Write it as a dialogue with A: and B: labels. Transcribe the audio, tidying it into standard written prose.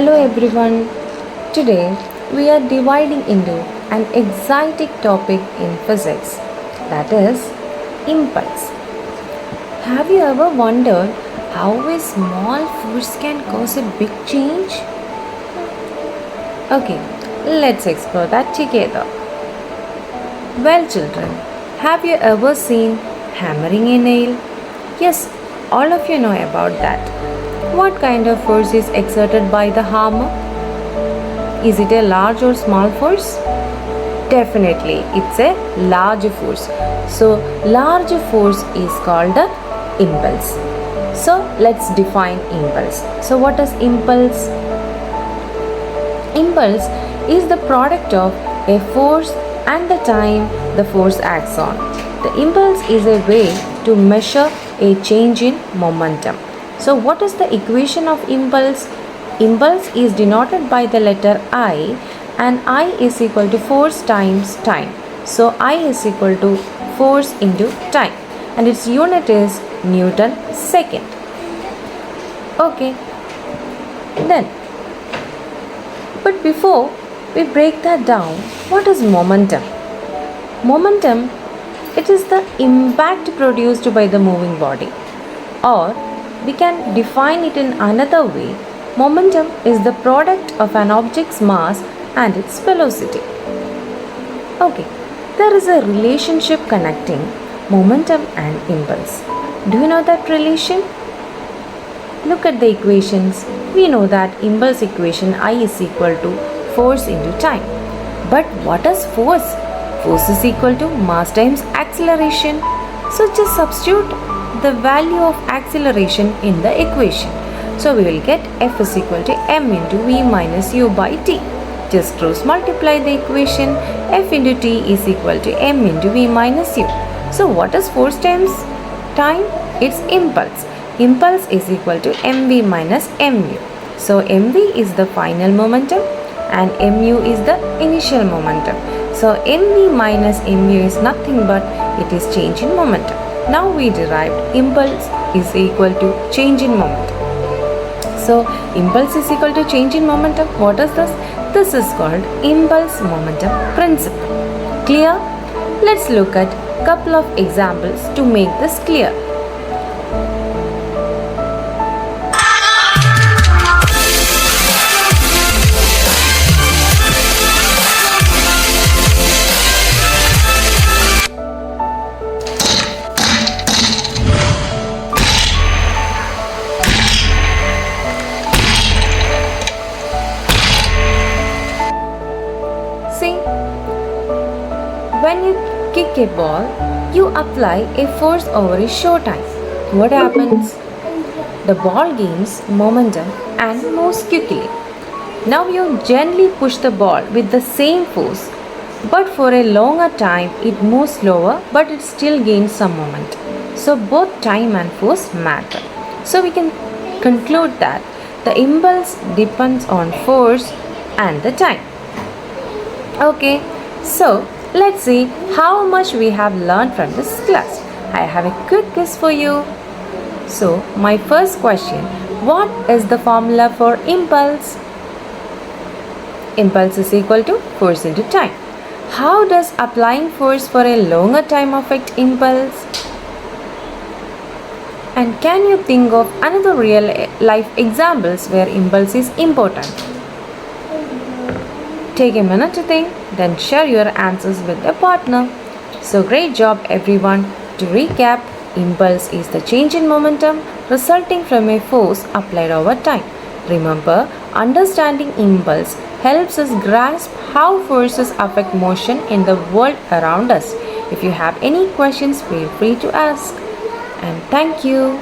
A: Hello everyone. Today we are dividing into an exciting topic in physics, that is impulse. Have you ever wondered how a small force can cause a big change? Okay, let's explore that together. Well children, have you ever seen hammering a nail? Yes, all of you know about that. What kind of force is exerted by the hammer? Is it a large or small force? Definitely, it's a large force. So, large force is called the impulse. So, let's define impulse. So, what is impulse? Impulse is the product of a force and the time the force acts on. The impulse is a way to measure a change in momentum. So, what is the equation of impulse? Impulse is denoted by the letter I, and I is equal to force times time. So, I is equal to force into time, and its unit is Newton second. Okay, then, but before we break that down, what is momentum? Momentum, it is the impact produced by the moving body, or we can define it in another way. Momentum is the product of an object's mass and its velocity. Okay, there is a relationship connecting momentum and impulse. Do you know that relation? Look at the equations. We know that impulse equation I is equal to force into time. But what is force? Force is equal to mass times acceleration. So just substitute the value of acceleration in the equation. So we will get F is equal to m into v minus u by t. Just cross multiply the equation. F into t is equal to m into v minus u. So what is force times time? It's impulse. Impulse is equal to mv minus mu. So mv is the final momentum and mu is the initial momentum. So mv minus mu is nothing but it is change in momentum. Now we derived impulse is equal to change in momentum. So impulse is equal to change in momentum. What is this? This is called impulse momentum principle. Clear? Let's look at couple of examples to make this clear. See, when you kick a ball, you apply a force over a short time. What happens? The ball gains momentum and moves quickly. Now you gently push the ball with the same force, but for a longer time it moves slower, but it still gains some momentum. So both time and force matter. So we can conclude that the impulse depends on force and the time. Okay, so let's see how much we have learned from this class. I have a quick quiz for you. So, my first question, what is the formula for impulse? Impulse is equal to force into time. How does applying force for a longer time affect impulse? And can you think of another real life examples where impulse is important? Take a minute to think, then share your answers with a partner. So great job everyone. To recap, impulse is the change in momentum resulting from a force applied over time. Remember, understanding impulse helps us grasp how forces affect motion in the world around us. If you have any questions, feel free to ask. And thank you.